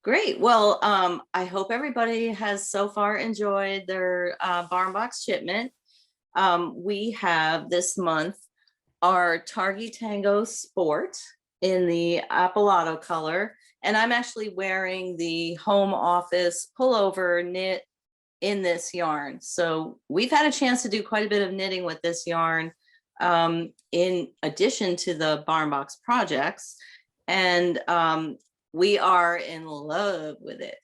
Great. Well, I hope everybody has so far enjoyed their barn box shipment. We have this month our Targi Tango Sport in the Apolado color, and I'm actually wearing the home office pullover knit in this yarn. So we've had a chance to do quite a bit of knitting with this yarn in addition to the barn box projects. And we are in love with it.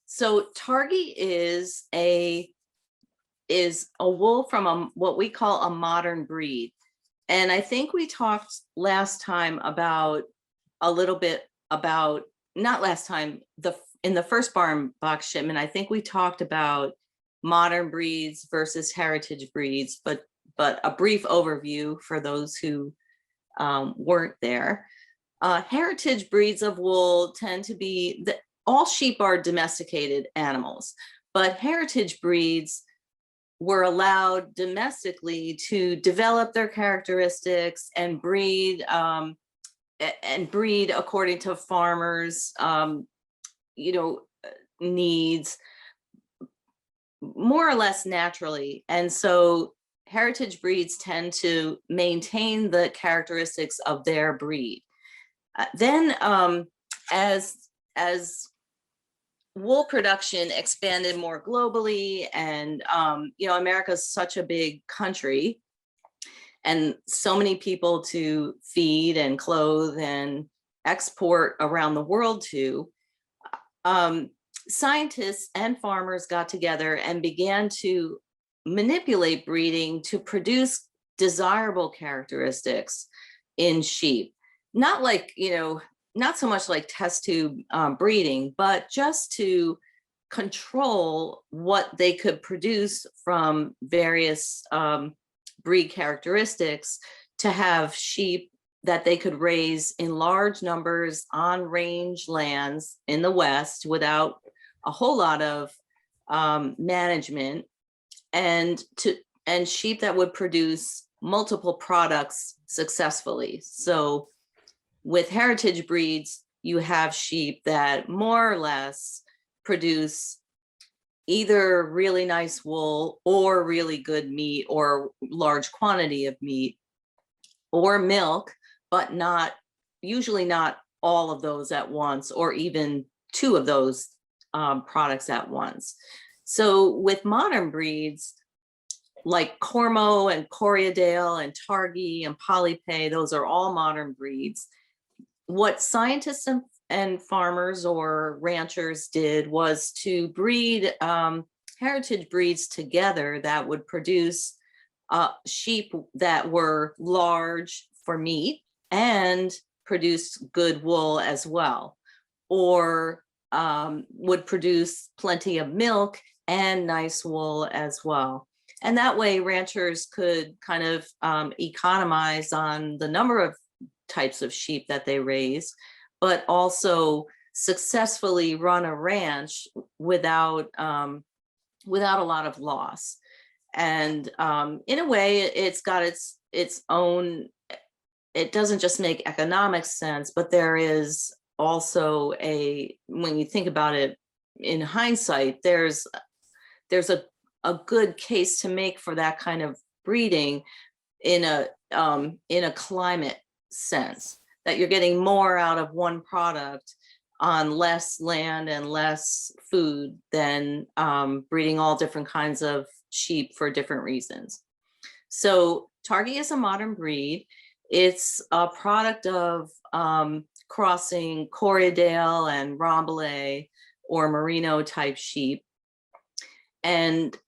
So Targi is a wool from what we call a modern breed. And I think we talked last time about a little bit about, not last time, in the first barn box shipment, I think we talked about modern breeds versus heritage breeds, but a brief overview for those who weren't there. Heritage breeds of wool tend to be, all sheep are domesticated animals, but heritage breeds were allowed domestically to develop their characteristics and breed according to farmers' needs, more or less naturally. And so heritage breeds tend to maintain the characteristics of their breed. Then as wool production expanded more globally, and America's such a big country and so many people to feed and clothe and export around the world to, scientists and farmers got together and began to manipulate breeding to produce desirable characteristics in sheep. Not like, not so much like test tube breeding, but just to control what they could produce from various breed characteristics, to have sheep that they could raise in large numbers on range lands in the West without a whole lot of management, and sheep that would produce multiple products successfully. So with heritage breeds, you have sheep that more or less produce either really nice wool or really good meat or large quantity of meat or milk, but usually not all of those at once, or even two of those products at once. So with modern breeds like Cormo and Corriedale and Targi and Polypay, those are all modern breeds. What scientists and farmers or ranchers did was to breed heritage breeds together that would produce sheep that were large for meat and produce good wool as well, or would produce plenty of milk and nice wool as well. And that way ranchers could kind of economize on the number of types of sheep that they raise, but also successfully run a ranch without a lot of loss. And in a way, it's got its own, it doesn't just make economic sense, but there is also when you think about it in hindsight, there's a good case to make for that kind of breeding in a climate sense, that you're getting more out of one product on less land and less food than breeding all different kinds of sheep for different reasons. So Targi is a modern breed. It's a product of crossing Corriedale and Rambouillet or Merino type sheep. And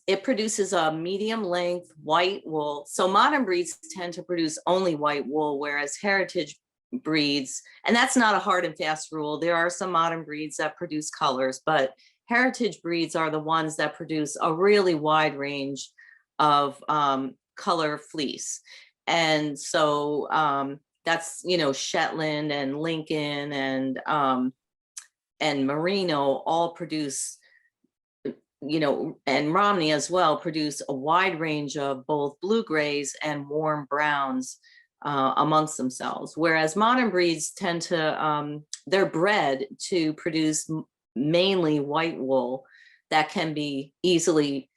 it produces a medium length white wool. So modern breeds tend to produce only white wool, whereas heritage breeds, and that's not a hard and fast rule. There are some modern breeds that produce colors, but heritage breeds are the ones that produce a really wide range of color fleece. And so that's, Shetland and Lincoln and Merino all produce, and Romney as well, produce a wide range of both blue grays and warm browns amongst themselves. Whereas modern breeds tend to they're bred to produce mainly white wool that can be easily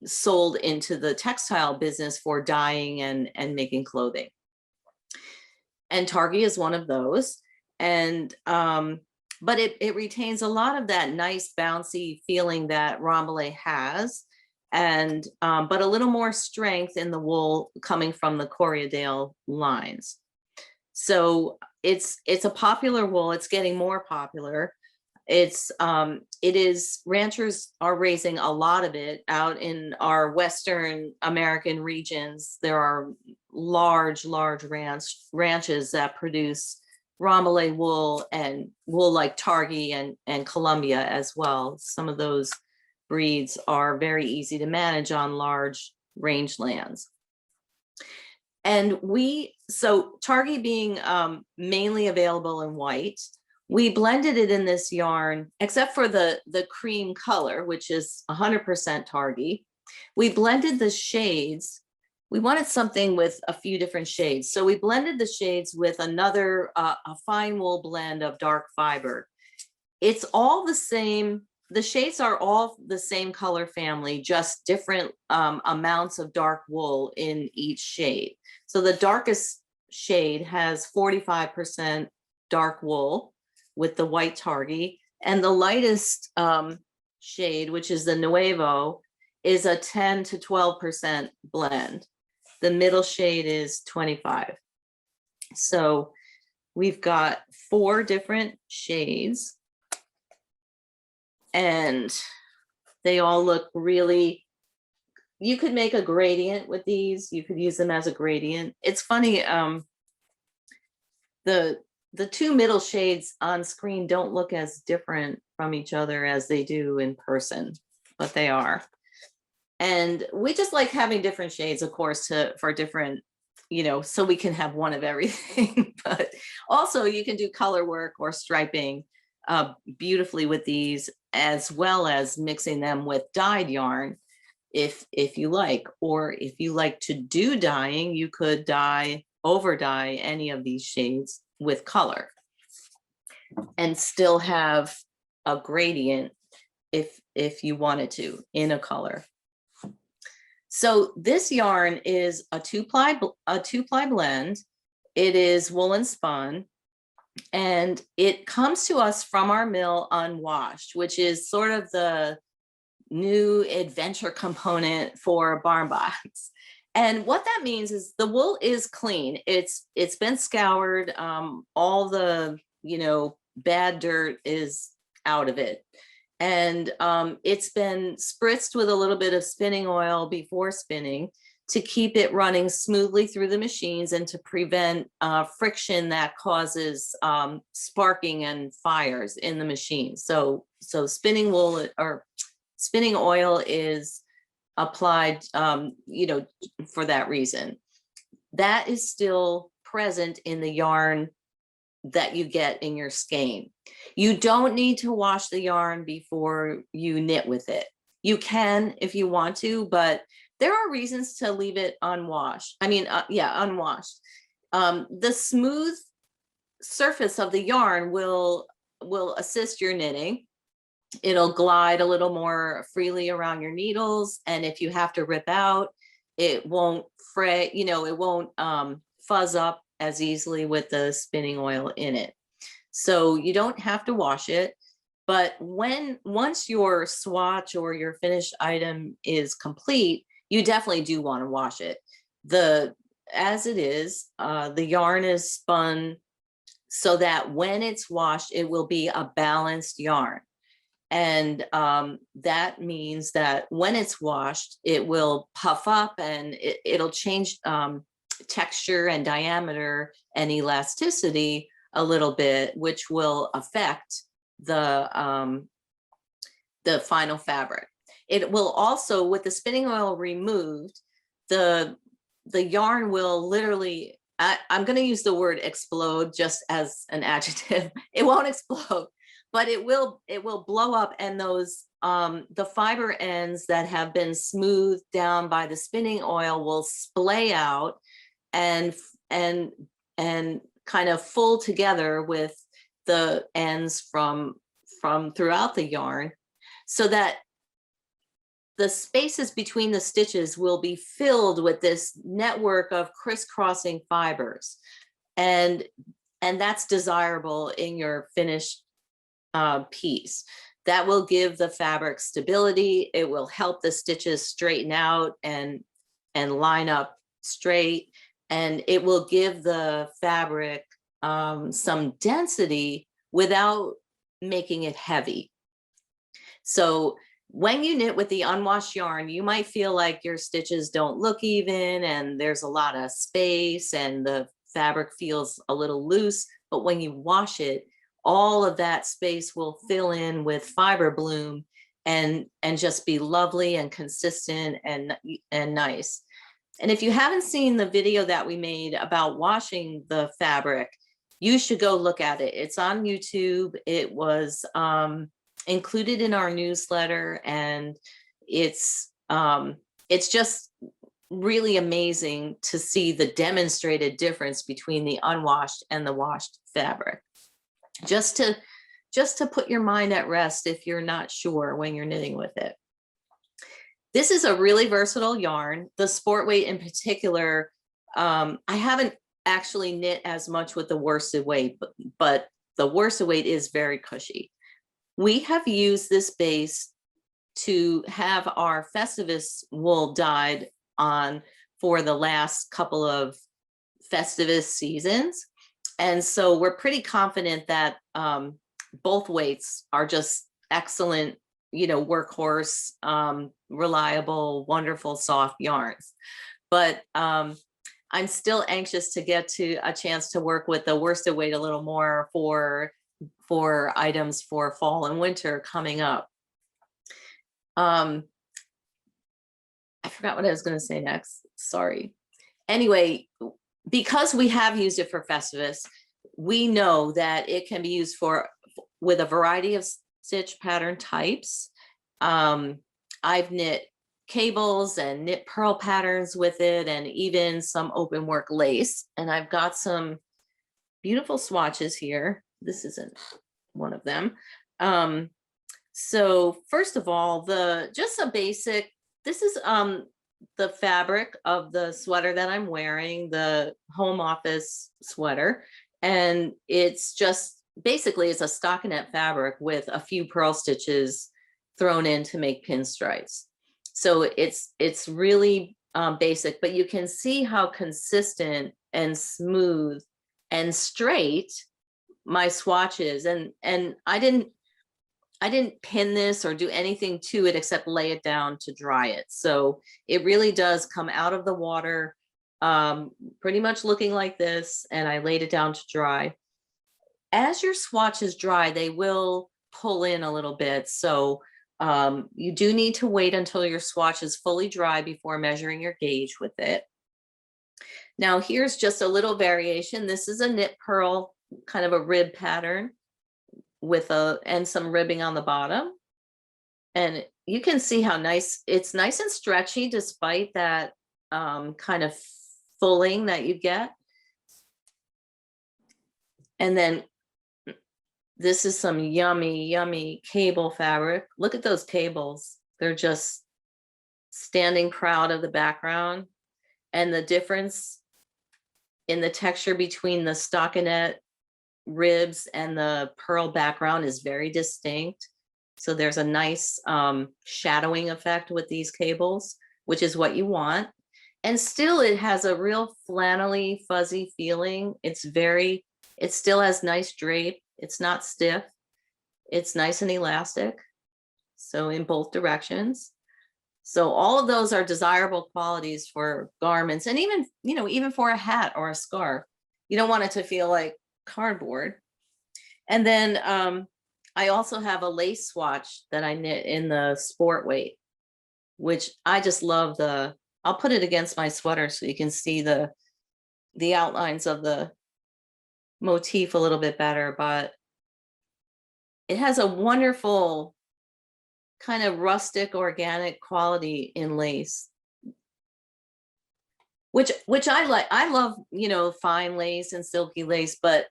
sold into the textile business for dyeing and making clothing. And Targhee is one of those. And but it retains a lot of that nice bouncy feeling that Rambouillet has, and but a little more strength in the wool coming from the Corriedale lines. So it's a popular wool. It's getting more popular. It is, ranchers are raising a lot of it out in our Western American regions. There are large ranches that produce Rambouillet wool and wool like Targhee and Columbia as well. Some of those breeds are very easy to manage on large rangelands. And so Targhee being mainly available in white, we blended it in this yarn, except for the cream color, which is 100% Targhee. We blended the shades. We wanted something with a few different shades. So we blended the shades with another, a fine wool blend of dark fiber. It's all the same. The shades are all the same color family, just different amounts of dark wool in each shade. So the darkest shade has 45% dark wool with the white Targhee, and the lightest shade, which is the Nuevo, is a 10 to 12% blend. The middle shade is 25. So we've got 4 different shades, and they all look really, you could make a gradient with these. You could use them as a gradient. It's funny, the 2 middle shades on screen don't look as different from each other as they do in person, but they are. And we just like having different shades, of course, for different, so we can have one of everything. But also you can do color work or striping beautifully with these, as well as mixing them with dyed yarn if you like. Or if you like to do dyeing, you could over dye any of these shades with color and still have a gradient if you wanted to in a color. So this yarn is a two-ply blend. It is woolen spun, and it comes to us from our mill unwashed, which is sort of the new adventure component for barn box. And what that means is the wool is clean. It's been scoured. All the bad dirt is out of it. And it's been spritzed with a little bit of spinning oil before spinning to keep it running smoothly through the machines and to prevent friction that causes sparking and fires in the machine. So spinning wool or spinning oil is applied, for that reason. That is still present in the yarn that you get in your skein. You don't need to wash the yarn before you knit with it. You can if you want to, but there are reasons to leave it unwashed. Unwashed. The smooth surface of the yarn will assist your knitting. It'll glide a little more freely around your needles, and if you have to rip out, it won't fray. It won't fuzz up as easily with the spinning oil in it. So you don't have to wash it, but once your swatch or your finished item is complete, you definitely do want to wash it. As it is, the yarn is spun so that when it's washed, it will be a balanced yarn. And that means that when it's washed, it will puff up and it'll change texture and diameter and elasticity a little bit, which will affect the final fabric. It will also, with the spinning oil removed, the yarn will literally, I'm going to use the word explode just as an adjective. It won't explode, but it will blow up, and those the fiber ends that have been smoothed down by the spinning oil will splay out and kind of full together with the ends from throughout the yarn, so that the spaces between the stitches will be filled with this network of crisscrossing fibers. And that's desirable in your finished piece. That will give the fabric stability. It will help the stitches straighten out and line up straight. And it will give the fabric some density without making it heavy. So when you knit with the unwashed yarn, you might feel like your stitches don't look even and there's a lot of space and the fabric feels a little loose. But when you wash it, all of that space will fill in with fiber bloom and just be lovely and consistent and nice. And if you haven't seen the video that we made about washing the fabric, you should go look at it. It's on YouTube. It was included in our newsletter, and it's just really amazing to see the demonstrated difference between the unwashed and the washed fabric. Just to put your mind at rest if you're not sure when you're knitting with it. This is a really versatile yarn. The sport weight in particular, I haven't actually knit as much with the worsted weight, but the worsted weight is very cushy. We have used this base to have our Festivus wool dyed on for the last couple of Festivus seasons. And so we're pretty confident that both weights are just excellent, workhorse, reliable, wonderful, soft yarns. But I'm still anxious to get to a chance to work with the worsted weight a little more for items for fall and winter coming up. I forgot what I was going to say next. Sorry. Anyway, because we have used it for Festivus, we know that it can be used with a variety of stitch pattern types. I've knit cables and knit purl patterns with it, and even some open work lace. And I've got some beautiful swatches here. This isn't one of them. So first of all, just a basic, this is the fabric of the sweater that I'm wearing, the home office sweater. And it's just, basically it's a stockinette fabric with a few purl stitches thrown in to make pinstripes. So it's really basic, but you can see how consistent and smooth and straight my swatch is. And I didn't pin this or do anything to it except lay it down to dry it. So it really does come out of the water pretty much looking like this, and I laid it down to dry. As your swatches dry, they will pull in a little bit. So you do need to wait until your swatch is fully dry before measuring your gauge with it. Now here's just a little variation. This is a knit purl, kind of a rib pattern with and some ribbing on the bottom. And you can see how it's nice and stretchy despite that kind of fulling that you get. And then this is some yummy, yummy cable fabric. Look at those cables. They're just standing proud of the background. And the difference in the texture between the stockinette ribs and the purl background is very distinct. So there's a nice shadowing effect with these cables, which is what you want. And still it has a real flannelly, fuzzy feeling. It still has nice drape. It's not stiff. It's nice and elastic. So in both directions. So all of those are desirable qualities for garments, and even for a hat or a scarf. You don't want it to feel like cardboard. And then I also have a lace swatch that I knit in the sport weight, which I just love. I'll put it against my sweater so you can see the outlines of the motif a little bit better, but it has a wonderful kind of rustic organic quality in lace, which I like. I love, you know, fine lace and silky lace, but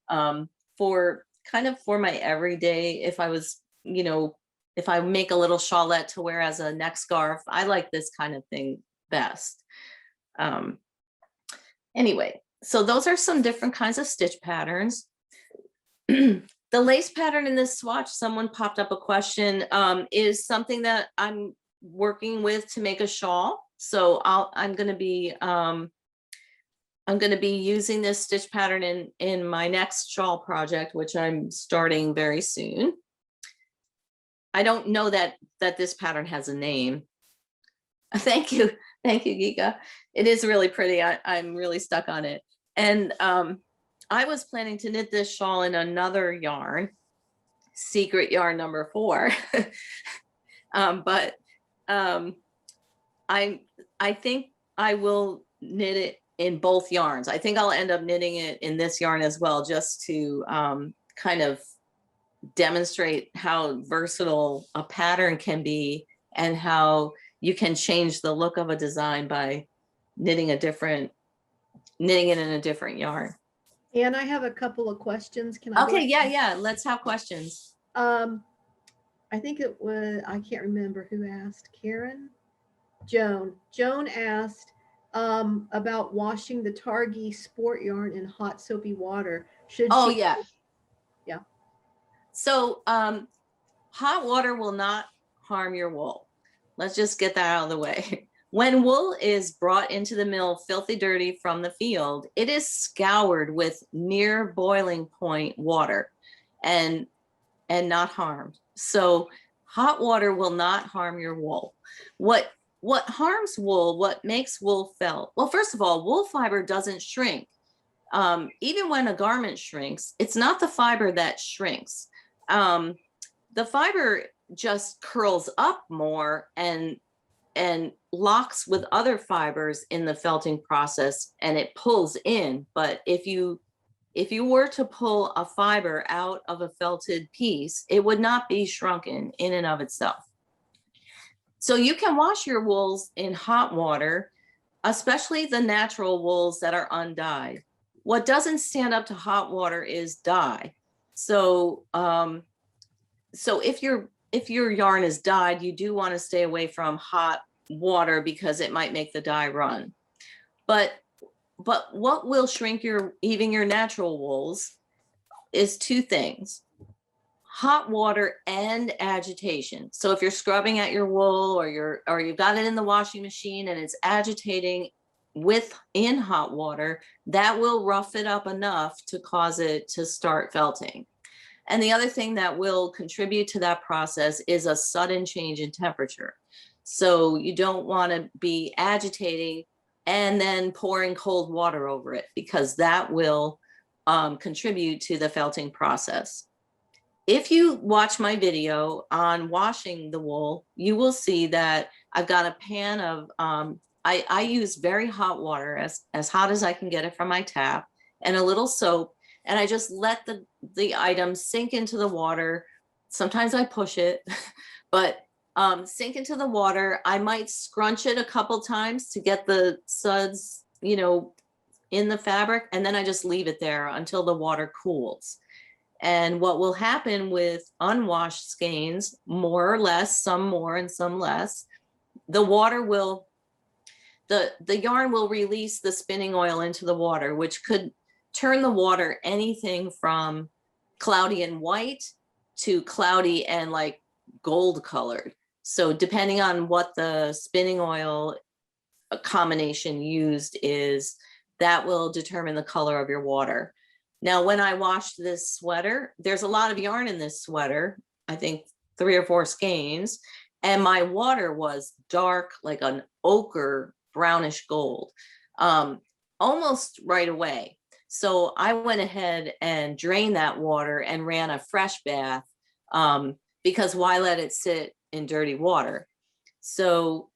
for kind of for my everyday, if I was, you know, if I make a little shawlette to wear as a neck scarf, I like this kind of thing best. Um, anyway, so those are some different kinds of stitch patterns. The lace pattern in this swatch, someone popped up a question, is something that I'm working with to make a shawl. So I'm going to be using this stitch pattern in my next shawl project, which I'm starting very soon. I don't know that this pattern has a name. Thank you, Giga. It is really pretty. I'm really stuck on it. And I was planning to knit this shawl in another yarn, secret yarn number 4. But I think I will knit it in both yarns. I think I'll end up knitting it in this yarn as well, just to kind of demonstrate how versatile a pattern can be and how you can change the look of a design by knitting it in a different yarn. And I have a couple of questions. Can I? Okay, yeah. Let's have questions. I think it was, I can't remember who asked. Karen? Joan asked about washing the Targi sport yarn in hot soapy water. Should Oh, she? yeah. Yeah. So hot water will not harm your wool. Let's just get that out of the way. When wool is brought into the mill filthy dirty from the field, it is scoured with near boiling point water and not harmed. So hot water will not harm your wool. What harms wool, what makes wool felt? Well, first of all, wool fiber doesn't shrink. Even when a garment shrinks, it's not the fiber that shrinks. The fiber just curls up more and locks with other fibers in the felting process, and it pulls in. But if you were to pull a fiber out of a felted piece, it would not be shrunken in and of itself. So you can wash your wools in hot water, especially the natural wools that are undyed. What doesn't stand up to hot water is dye. So if your yarn is dyed, you do want to stay away from hot water because it might make the dye run. But what will shrink even your natural wools is 2 things: hot water and agitation. So if you're scrubbing at your wool or you've got it in the washing machine and it's agitating in hot water, that will rough it up enough to cause it to start felting. And the other thing that will contribute to that process is a sudden change in temperature. So you don't want to be agitating and then pouring cold water over it, because that will contribute to the felting process. If you watch my video on washing the wool, you will see that I've got a pan of, I use very hot water, as hot as I can get it from my tap, and a little soap. And I just let the item sink into the water. Sometimes I push it, but sink into the water. I might scrunch it a couple times to get the suds, you know, in the fabric. And then I just leave it there until the water cools. And what will happen with unwashed skeins, more or less, some more and some less, the yarn will release the spinning oil into the water, which could turn the water anything from cloudy and white to cloudy and like gold colored. So depending on what the spinning oil combination used is, that will determine the color of your water. Now, when I washed this sweater, there's a lot of yarn in this sweater, I think 3 or 4 skeins, and my water was dark, like an ochre brownish gold, almost right away. So I went ahead and drained that water and ran a fresh bath, because why let it sit in dirty water? So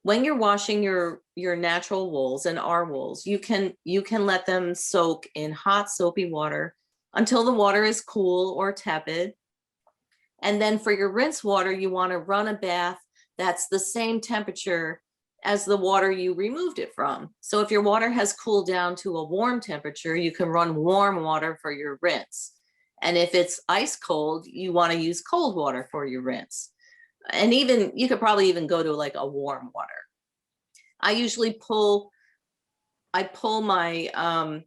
when you're washing your natural wools and our wools, you can let them soak in hot soapy water until the water is cool or tepid. And then for your rinse water, you want to run a bath that's the same temperature as the water you removed it from. So if your water has cooled down to a warm temperature, you can run warm water for your rinse. And if it's ice cold, you want to use cold water for your rinse. And even you could probably even go to like a warm water. I usually pull my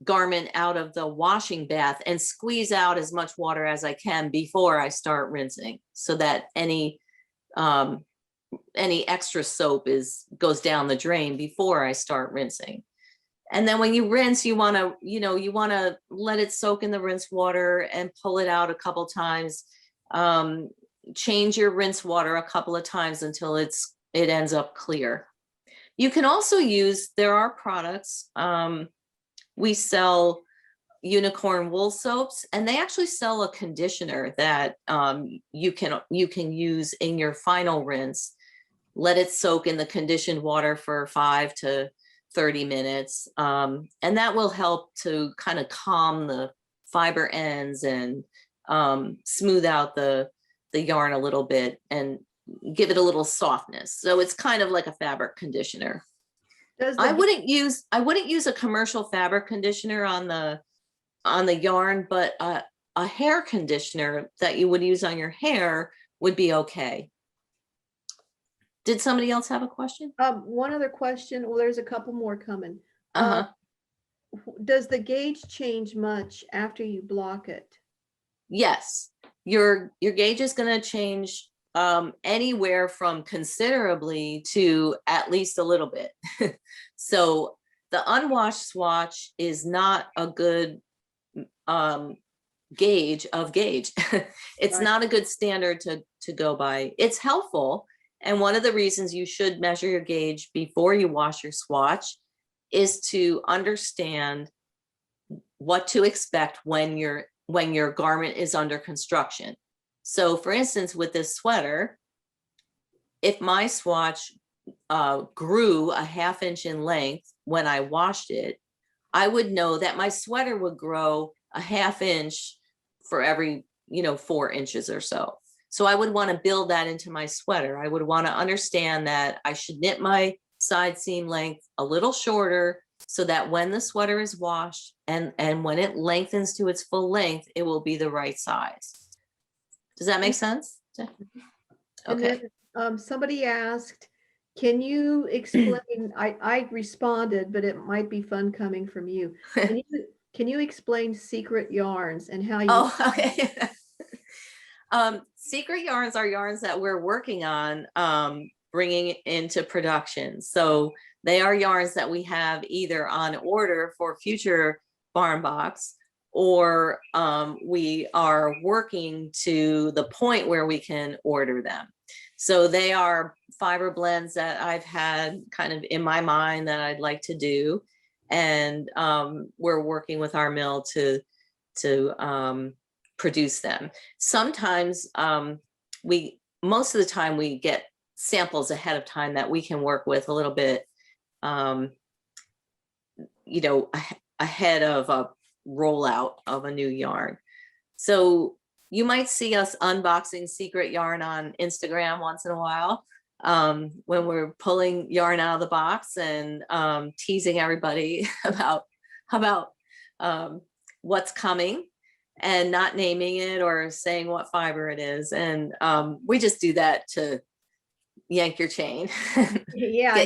garment out of the washing bath and squeeze out as much water as I can before I start rinsing, so that any extra soap goes down the drain before I start rinsing. And then when you rinse, you want to let it soak in the rinse water and pull it out a couple times. Change your rinse water a couple of times until it ends up clear. You can also use, there are products, we sell unicorn wool soaps, and they actually sell a conditioner that you can use in your final rinse. Let it soak in the conditioned water for 5 to 30 minutes. And that will help to kind of calm the fiber ends and smooth out the yarn a little bit and give it a little softness. So it's kind of like a fabric conditioner. I wouldn't use a commercial fabric conditioner on the yarn, but a hair conditioner that you would use on your hair would be okay. Did somebody else have a question? One other question. Well, there's a couple more coming. Uh-huh. Does the gauge change much after you block it? Yes, your gauge is going to change anywhere from considerably to at least a little bit. So the unwashed swatch is not a good gauge of gauge. It's Right. not a good standard to go by. It's helpful. And one of the reasons you should measure your gauge before you wash your swatch is to understand what to expect when your garment is under construction. So for instance, with this sweater, if my swatch grew a 1/2 inch in length when I washed it, I would know that my sweater would grow a 1/2 inch for every 4 inches or so. So I would want to build that into my sweater. I would want to understand that I should knit my side seam length a little shorter so that when the sweater is washed and when it lengthens to its full length, it will be the right size. Does that make sense? And Okay. then somebody asked, can you explain, I responded, but it might be fun coming from you. Can you explain secret yarns and how you? Oh, okay. Secret yarns are yarns that we're working on bringing into production. So they are yarns that we have either on order for future barn box, or we are working to the point where we can order them. So they are fiber blends that I've had kind of in my mind that I'd like to do. And we're working with our mill to produce them. Sometimes most of the time we get samples ahead of time that we can work with a little bit, ahead of a rollout of a new yarn. So you might see us unboxing secret yarn on Instagram once in a while, when we're pulling yarn out of the box and teasing everybody about what's coming and not naming it or saying what fiber it is. And we just do that to yank your chain. Yeah,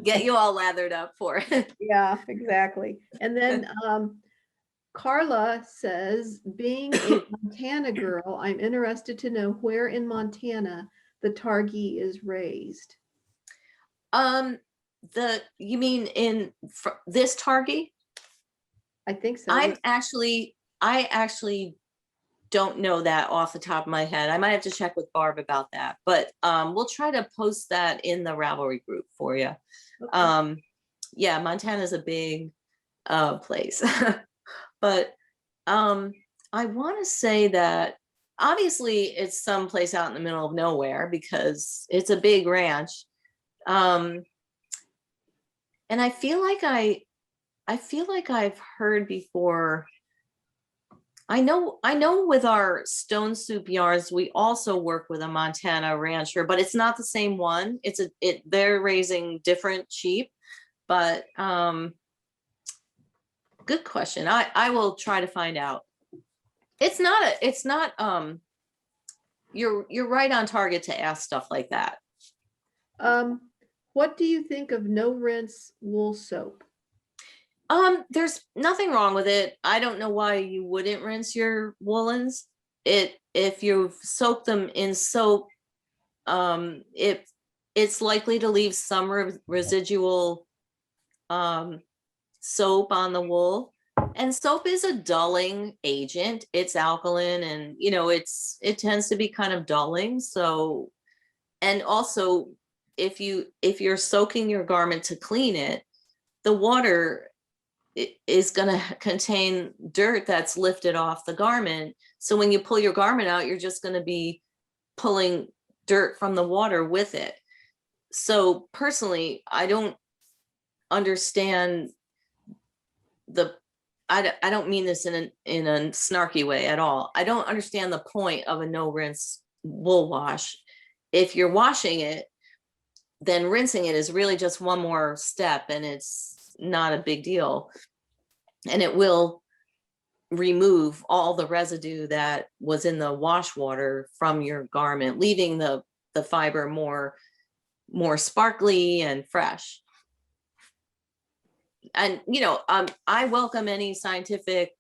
get you all lathered up for it. Yeah, exactly. And then Carla says, being a Montana girl, I'm interested to know where in Montana the targhee is raised. You mean in this targhee? I think so. I actually don't know that off the top of my head. I might have to check with Barb about that, but we'll try to post that in the Ravelry group for you. Okay. Yeah, Montana's a big place. But I want to say that obviously it's someplace out in the middle of nowhere because it's a big ranch. And I feel like I've heard before I know with our stone soup yarns, we also work with a Montana rancher, but it's not the same one. They're raising different sheep, but good question. I will try to find out. It's not you're right on target to ask stuff like that. What do you think of no rinse wool soap? There's nothing wrong with it. I don't know why you wouldn't rinse your woolens. If you've soaked them in soap, it's likely to leave some residual soap on the wool. And soap is a dulling agent. It's alkaline, and it tends to be kind of dulling. So, and also if you're soaking your garment to clean it, the water is going to contain dirt that's lifted off the garment. So when you pull your garment out, you're just going to be pulling dirt from the water with it. So personally, I don't understand I don't mean this in a snarky way at all. I don't understand the point of a no rinse wool wash. If you're washing it, then rinsing it is really just one more step, and it's not a big deal. And it will remove all the residue that was in the wash water from your garment, leaving the fiber more sparkly and fresh. And I welcome any scientific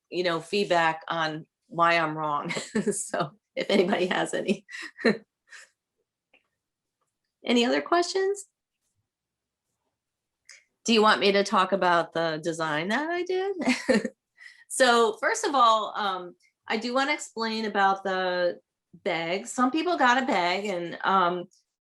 feedback on why I'm wrong. So if anybody has any. Any other questions? Do you want me to talk about the design that I did? So first of all, I do want to explain about the bag. Some people got a bag, and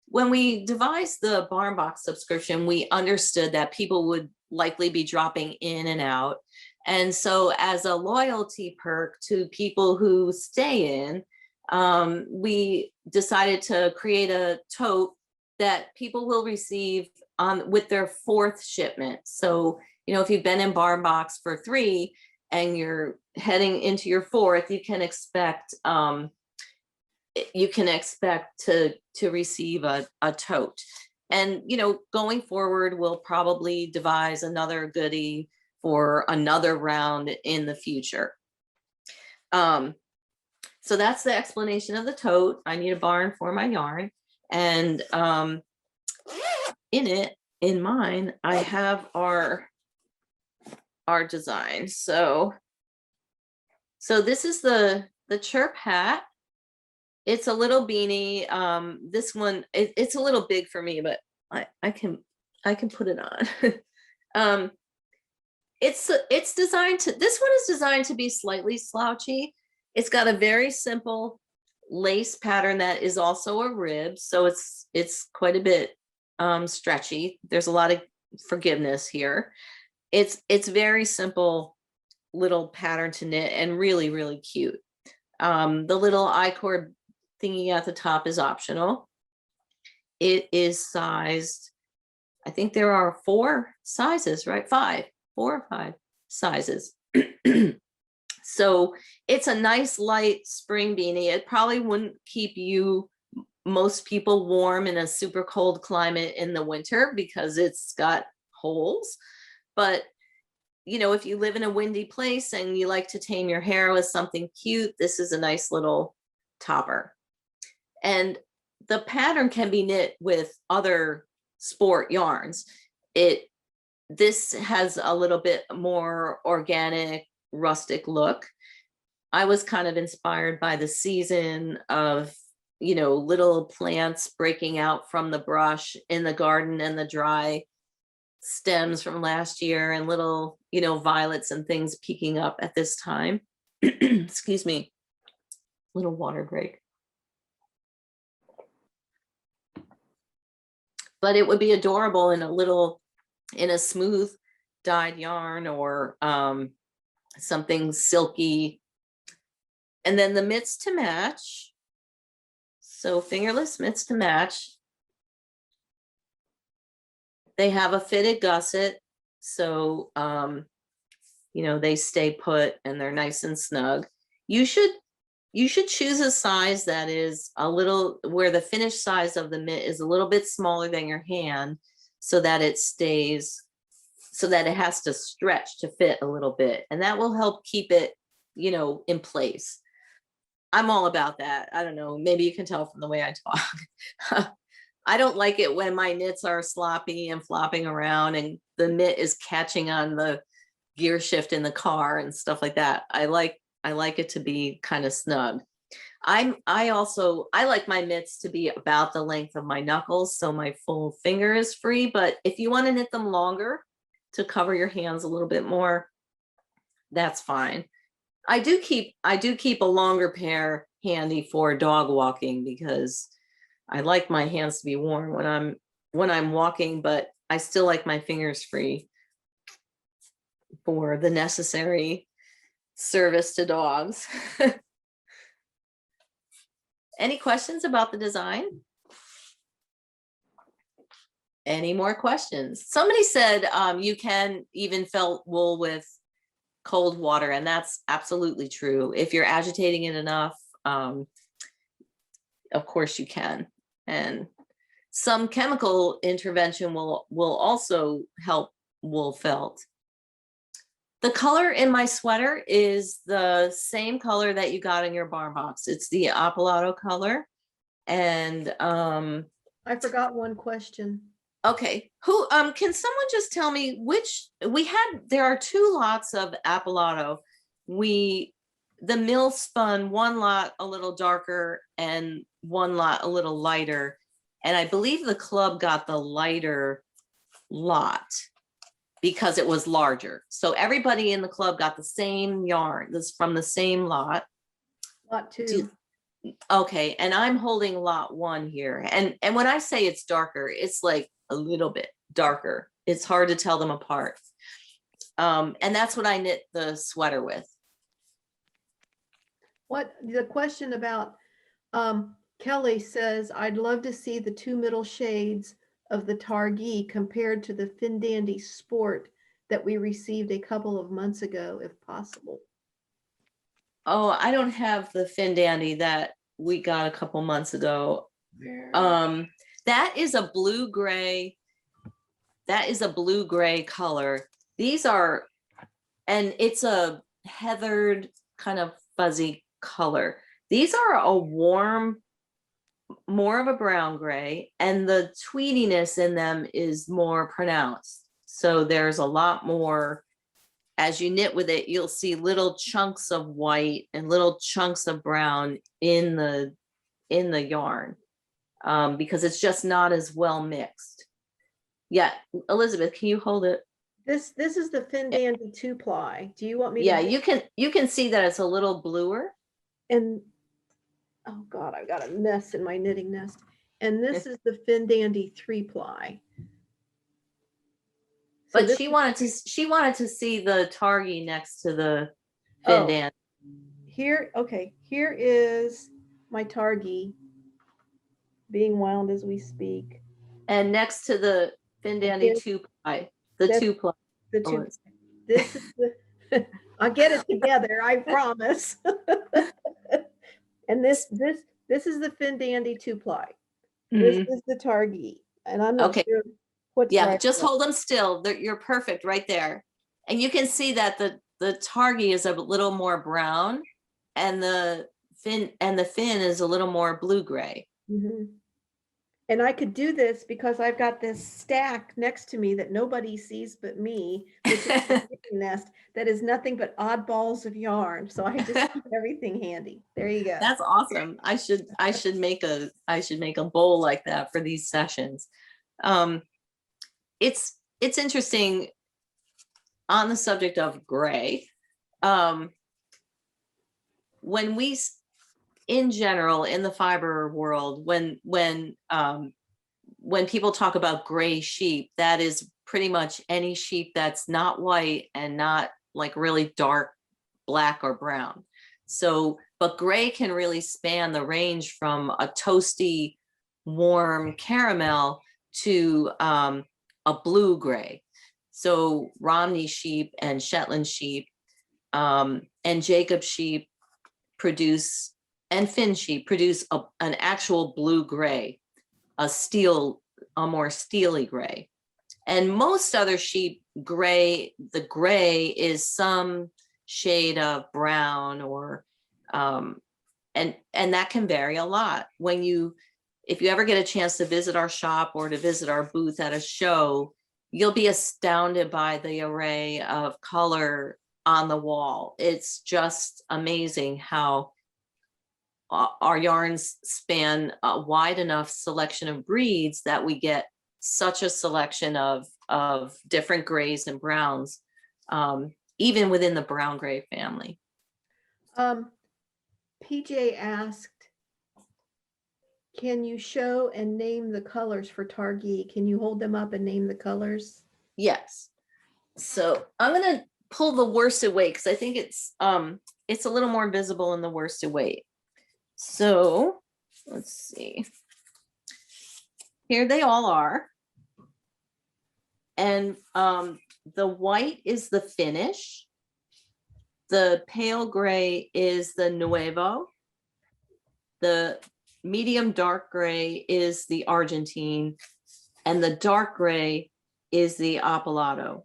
when we devised the Barn Box subscription, we understood that people would likely be dropping in and out. And so as a loyalty perk to people who stay in, we decided to create a tote that people will receive with their 4th shipment. So, if you've been in Barn Box for 3 and you're heading into your 4th, you can expect to receive a tote. And going forward, we'll probably devise another goodie for another round in the future. So that's the explanation of the tote. I need a barn for my yarn, and in mine I have our design. So this is the Chirp Hat. It's a little beanie. This one, it's a little big for me, but I can put it on. It's designed to, this one is designed to be slightly slouchy. It's got a very simple lace pattern that is also a rib, so it's quite a bit stretchy. There's a lot of forgiveness here. It's very simple little pattern to knit, and really, really cute. The little I-cord thingy at the top is optional. It is sized, I think there are 4 sizes, right? 4 or 5 sizes. So it's a nice light spring beanie. It probably wouldn't keep most people warm in a super cold climate in the winter because it's got holes. But if you live in a windy place and you like to tame your hair with something cute, this is a nice little topper. And the pattern can be knit with other sport yarns. This has a little bit more organic, rustic look. I was kind of inspired by the season of little plants breaking out from the brush in the garden, and the dry stems from last year, and little violets and things peeking up at this time. Excuse me, little water break. But it would be adorable in a smooth dyed yarn, or something silky. And then the mitts to match. So fingerless mitts to match. They have a fitted gusset, so they stay put and they're nice and snug. you should choose a size that is a little, where the finished size of the mitt is a little bit smaller than your hand, so that it stays, so that it has to stretch to fit a little bit, and that will help keep it, you know, in place. I'm all about that. I don't know, maybe you can tell from the way I talk. I don't like it when my knits are sloppy and flopping around and the mitt is catching on the gear shift in the car and stuff like that. I like it to be kind of snug. I like my mitts to be about the length of my knuckles, so my full finger is free. But if you want to knit them longer to cover your hands a little bit more, that's fine. I do keep a longer pair handy for dog walking, because I like my hands to be warm when I'm walking, but I still like my fingers free for the necessary service to dogs. Any questions about the design? Any more questions? Somebody said you can even felt wool with cold water, and that's absolutely true. If you're agitating it enough, of course you can. And some chemical intervention will also help wool felt. The color in my sweater is the same color that you got in your barn box. It's the Apolado color. And I forgot one question. okay, who can someone just tell me which there are 2 lots of Apolado. The mill spun one lot a little darker and one lot a little lighter, and I believe the club got the lighter lot because it was larger. So everybody in the club got the same yarn. This from the same lot. Lot 2. Okay, and I'm holding lot 1 here. And when I say it's darker, it's like a little bit darker. It's hard to tell them apart. And that's what I knit the sweater with. What the question about Kelly says, I'd love to see the 2 middle shades of the Targhee compared to the Fin Dandy Sport that we received a couple of months ago, if possible. Oh, I don't have the Fin Dandy that we got a couple months ago. That is a blue gray. That is a blue gray color. These are, and it's a heathered kind of fuzzy color. These are a warm, more of a brown gray, and the tweediness in them is more pronounced. So there's a lot more, as you knit with it, you'll see little chunks of white and little chunks of brown in the yarn, because it's just not as well mixed. Yeah, Elizabeth, can you hold it? This is the Fin Dandy 2-ply. Do you want me Yeah, to? you can see that it's a little bluer. And oh God, I've got a mess in my knitting nest. And this is the Fin Dandy 3-ply. So but she wanted to see the Targhee next to the Fin Dandy. Here, okay, here is my Targhee being wound as we speak. And next to the Fin Dandy 2-ply, the 2-ply. The 2. This is the I'll get it together, I promise. And this is the Fin Dandy 2-ply. This is the Targhee, and I'm not sure what's right. Just hold them still. You're perfect right there. And you can see that the Targhee is a little more brown, and the fin is a little more blue gray. And I could do this because I've got this stack next to me that nobody sees but me, which is a knitting nest that is nothing but odd balls of yarn. So I just keep everything handy. There you go. That's awesome. I should make a bowl like that for these sessions. It's interesting on the subject of gray. When we, in general, in the fiber world, when people talk about gray sheep, that is pretty much any sheep that's not white and not like really dark black or brown. So, but gray can really span the range from a toasty, warm caramel to a blue gray. So Romney sheep and Shetland sheep and Jacob sheep produce, and fin sheep produce an actual blue gray, a more steely gray. And most other sheep gray, the gray is some shade of brown or, and that can vary a lot. If you ever get a chance to visit our shop or to visit our booth at a show, you'll be astounded by the array of color on the wall. It's just amazing how our yarns span a wide enough selection of breeds that we get such a selection of different grays and browns, even within the brown gray family. PJ asked, can you show and name the colors for Targhee? Can you hold them up and name the colors? Yes. So I'm gonna pull the worsted weight because I think it's a little more visible in the worsted weight. So let's see. Here they all are. And the white is the finish. The pale gray is the Nuevo. The medium dark gray is the Argentine. And the dark gray is the Apolado.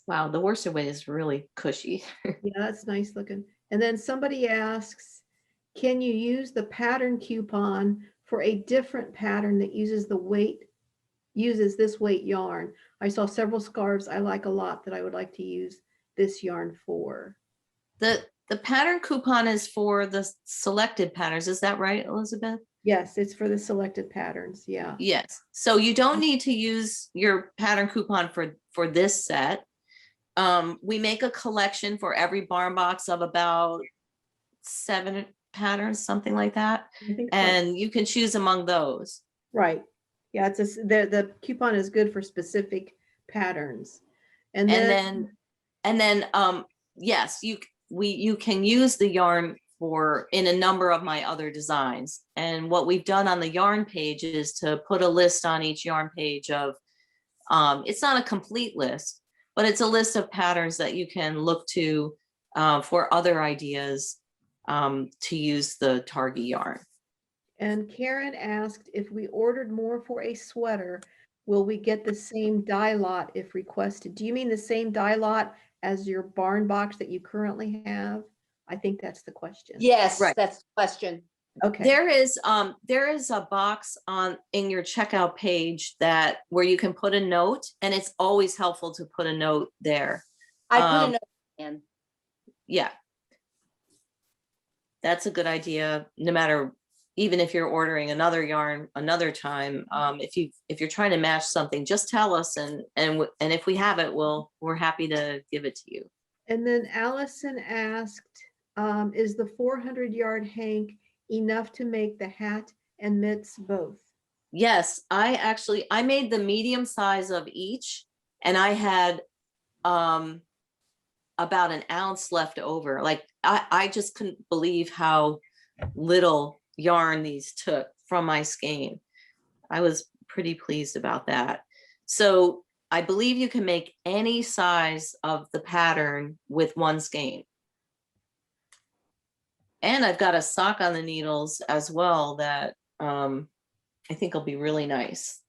Wow, the worsted weight is really cushy. Yeah, that's nice looking. And then somebody asks, can you use the pattern coupon for a different pattern that uses this weight yarn? I saw several scarves I like a lot that I would like to use this yarn for. The pattern coupon is for the selected patterns. Is that right, Elizabeth? Yes, it's for the selected patterns. Yeah. Yes. So you don't need to use your pattern coupon for this set. We make a collection for every barn box of about 7 patterns, something like that. I think so. And you can choose among those. Right. Yeah, it's the coupon is good for specific patterns. And then yes, you can use the yarn in a number of my other designs. And what we've done on the yarn page is to put a list on each yarn page of, it's not a complete list, but it's a list of patterns that you can look to for other ideas to use the Targhee yarn. And Karen asked, if we ordered more for a sweater, will we get the same dye lot if requested? Do you mean the same dye lot as your barn box that you currently have? I think that's the question. Yes, Right. that's the question. Okay. There is a box in your checkout page where you can put a note, and it's always helpful to put a note there. I put a note in. Yeah. That's a good idea, no matter, even if you're ordering another yarn another time. If you're trying to match something, just tell us, and if we have it, we're happy to give it to you. And then Allison asked, is the 400-yard hank enough to make the hat and mitts both? Yes, I made the medium size of each, and I had about an ounce left over. Like I just couldn't believe how little yarn these took from my skein. I was pretty pleased about that. So I believe you can make any size of the pattern with one skein. And I've got a sock on the needles as well that I think will be really nice.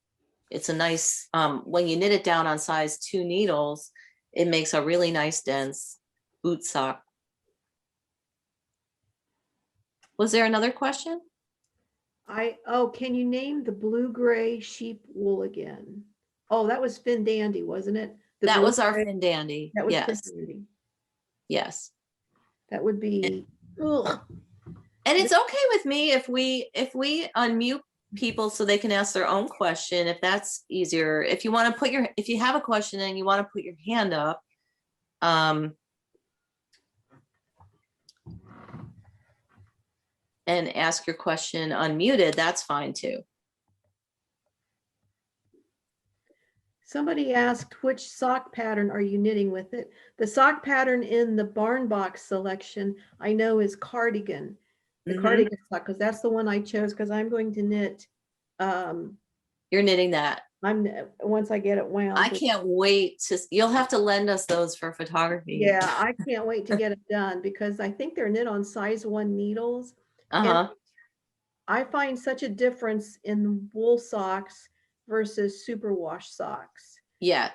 It's a nice, when you knit it down on size 2 needles, it makes a really nice dense boot sock. Was there another question? Can you name the blue-gray sheep wool again? Oh, that was Fin Dandy, wasn't it? That was our Fin Dandy. That was yes. Fin Dandy. Yes. That would be. Ugh. And it's okay with me if we unmute people so they can ask their own question, if that's easier. If you want to if you have a question and you want to put your hand up, and ask your question unmuted, that's fine too. Somebody asked, which sock pattern are you knitting with it? The sock pattern in the barn box selection I know is Cardigan. The Cardigan sock, because that's the one I chose, because I'm going to knit You're knitting that. Once I get it wound. I can't wait to, you'll have to lend us those for photography. Yeah, I can't wait to get it done because I think they're knit on size 1 needles. Uh-huh. I find such a difference in wool socks versus superwash socks. Yeah.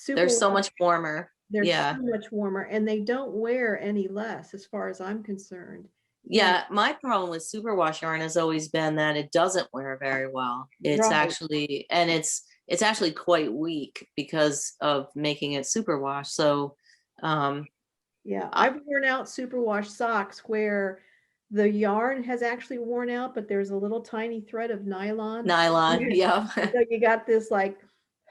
They're so Superwash, much warmer. they're Yeah. so much warmer and they don't wear any less as far as I'm concerned. Yeah, my problem with superwash yarn has always been that it doesn't wear very well. It's Right. actually, and it's actually quite weak because of making it superwash. So, Yeah, I've worn out superwash socks where the yarn has actually worn out, but there's a little tiny thread of nylon. nylon, yeah. So you got this like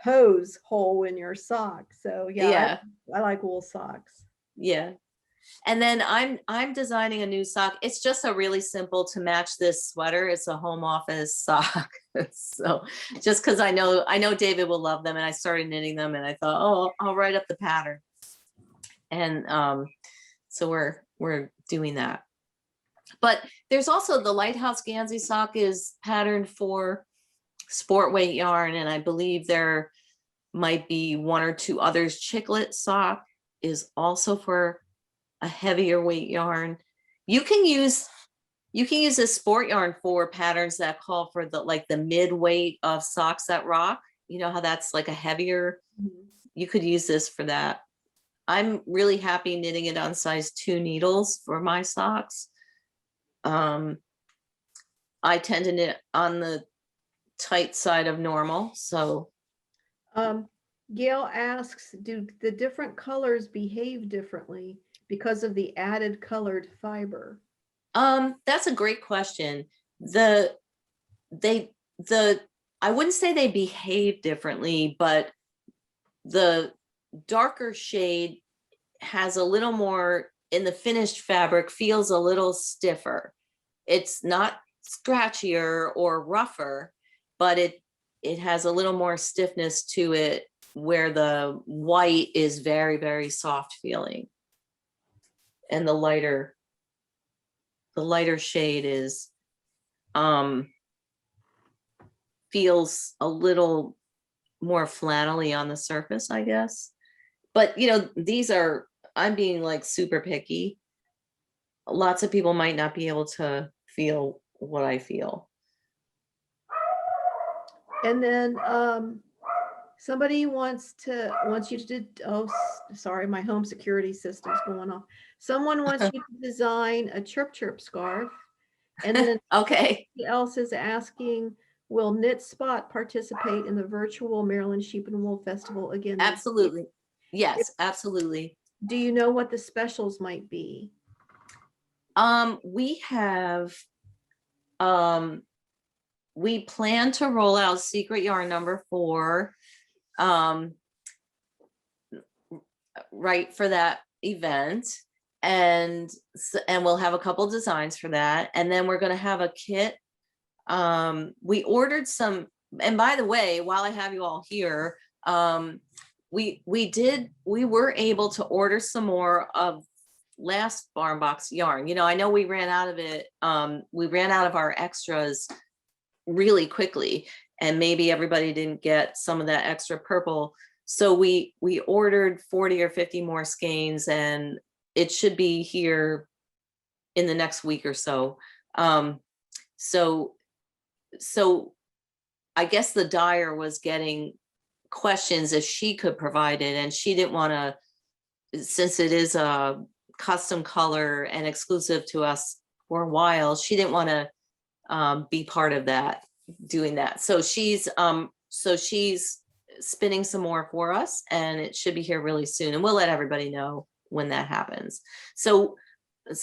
hose hole in your sock. So yeah, Yeah, I like wool socks. yeah. And then I'm designing a new sock. It's just a really simple to match this sweater. It's a home office sock. So just because I know David will love them, and I started knitting them, and I thought, oh, I'll write up the pattern. And so we're doing that. But there's also the Lighthouse Gansey sock is patterned for sport weight yarn, and I believe there might be 1 or 2 others. Chicklet sock is also for a heavier weight yarn. You can use a sport yarn for patterns that call for the mid weight of socks that rock. You know how that's like a heavier. You could use this for that. I'm really happy knitting it on size 2 needles for my socks. I tend to knit on the tight side of normal. So Gail asks, do the different colors behave differently because of the added colored fiber? that's a great question. I wouldn't say they behave differently, but the darker shade has a little more in the finished fabric, feels a little stiffer. It's not scratchier or rougher, but it has a little more stiffness to it, where the white is very, very soft feeling. And the lighter shade is feels a little more flannelly on the surface, I guess. But I'm being like super picky. Lots of people might not be able to feel what I feel. And then somebody wants you to sorry, my home security system's going off. Someone wants you to design a chirp chirp scarf. And then Okay. somebody else is asking, will Knit Spot participate in the virtual Maryland Sheep and Wool Festival again? Absolutely. Yes, absolutely. Do you know what the specials might be? We have we plan to roll out secret yarn number 4 right for that event, and we'll have a couple designs for that, and then we're going to have a kit. We ordered some, and by the way, while I have you all here, we were able to order some more of last barn box yarn. I know we ran out of it. We ran out of our extras really quickly, and maybe everybody didn't get some of that extra purple. So we ordered 40 or 50 more skeins, and it should be here in the next week or so. So I guess the dyer was getting questions if she could provide it, and she didn't want to, since it is a custom color and exclusive to us for a while, she didn't want to be part of that, doing that. So she's spinning some more for us, and it should be here really soon, and we'll let everybody know when that happens. So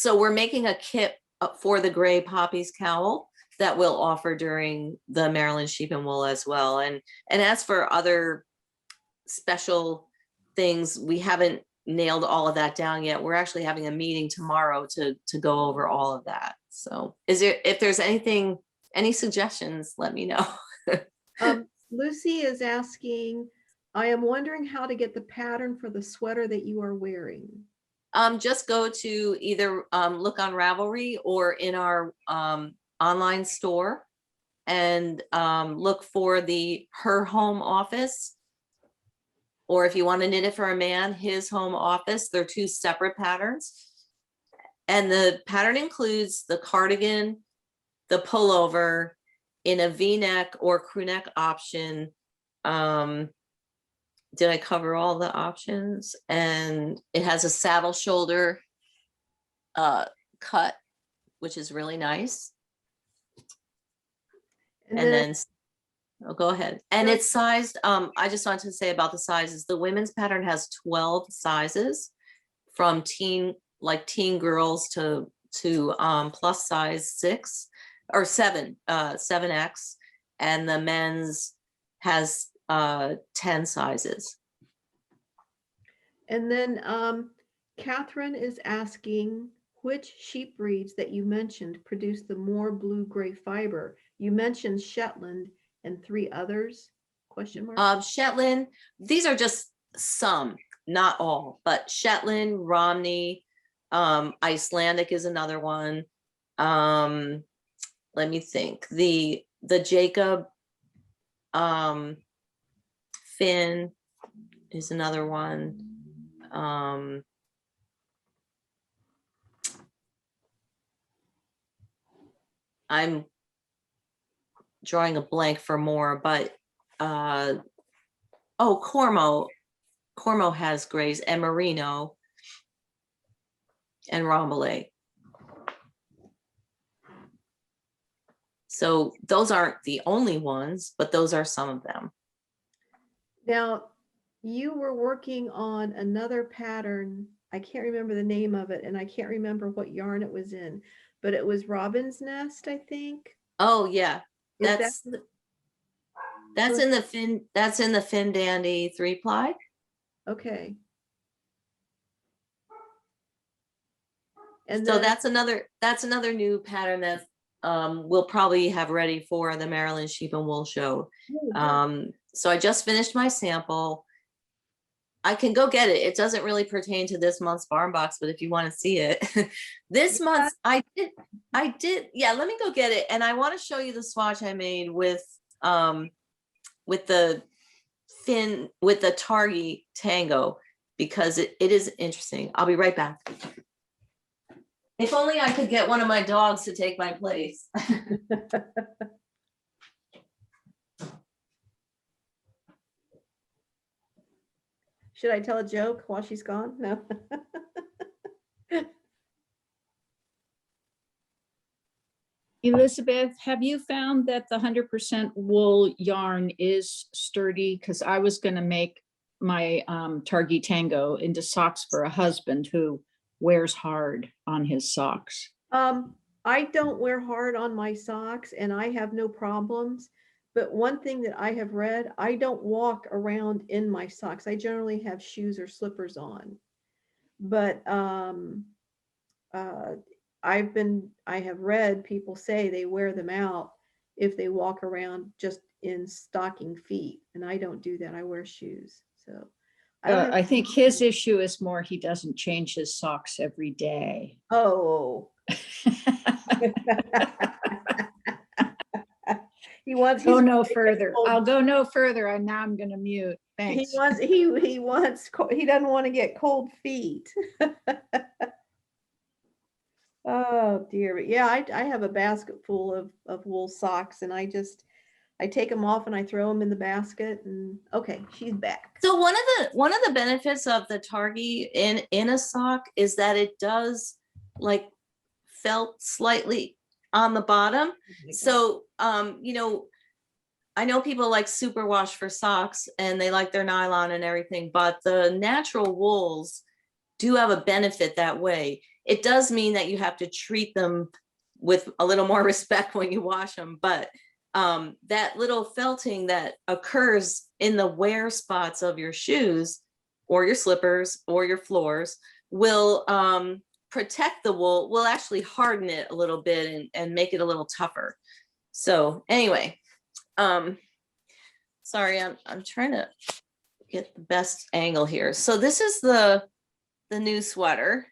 we're making a kit for the gray poppies cowl that we'll offer during the Maryland Sheep and Wool as well. And as for other special things, we haven't nailed all of that down yet. We're actually having a meeting tomorrow to go over all of that. So if there's any suggestions, let me know. Lucy is asking, I am wondering how to get the pattern for the sweater that you are wearing. Just go to either look on Ravelry or in our online store, and look for the her home office. Or if you want to knit it for a man, his home office. They're two separate patterns. And the pattern includes the cardigan, the pullover in a V-neck or crew neck option. Did I cover all the options? And it has a saddle shoulder cut, which is really nice. And then oh, go ahead. And it's sized, I just wanted to say about the sizes. The women's pattern has 12 sizes from teen girls to plus size 6 or 7, 7X. And the men's has 10 sizes. And then Catherine is asking which sheep breeds that you mentioned produce the more blue-gray fiber. You mentioned Shetland and 3 others, question mark? Shetland, these are just some, not all, but Shetland, Romney, Icelandic is another one. Let me think. The Jacob Finn is another one. I'm drawing a blank for more, but oh, Cormo has grays, and Merino and Rambouillet. So those aren't the only ones, but those are some of them. Now, you were working on another pattern. I can't remember the name of it, and I can't remember what yarn it was in, but it was Robin's Nest, I think. Oh yeah, Is that's in the Fin Dandy 3-ply. Okay. And So then, that's another new pattern that we'll probably have ready for the Maryland Sheep and Wool Show. So I just finished my sample. I can go get it. It doesn't really pertain to this month's barn box, but if you want to see it, this month I did. Yeah, let me go get it. And I want to show you the swatch I made with the Targi Tango, because it is interesting. I'll be right back. If only I could get one of my dogs to take my place. should I tell a joke while she's gone? No. Elizabeth, have you found that the 100% wool yarn is sturdy? Because I was going to make my Targi Tango into socks for a husband who wears hard on his socks. I don't wear hard on my socks and I have no problems. But one thing that I have read, I don't walk around in my socks. I generally have shoes or slippers on. But I have read people say they wear them out if they walk around just in stocking feet. And I don't do that. I wear shoes. So I think his issue is more he doesn't change his socks every day. Oh. He wants go no further. I'll go no further, and now I'm going to mute. Thanks. He doesn't want to get cold feet. Oh dear. But yeah, I have a basket full of wool socks, and I take them off and I throw them in the basket, and okay, she's back. So one of the benefits of the Targi in a sock is that it does like felt slightly on the bottom. So you know, I know people like superwash for socks and they like their nylon and everything, but the natural wools do have a benefit that way. It does mean that you have to treat them with a little more respect when you wash them, but that little felting that occurs in the wear spots of your shoes or your slippers or your floors will protect the wool, will actually harden it a little bit and make it a little tougher. So anyway, sorry, I'm trying to get the best angle here. So this is the new sweater.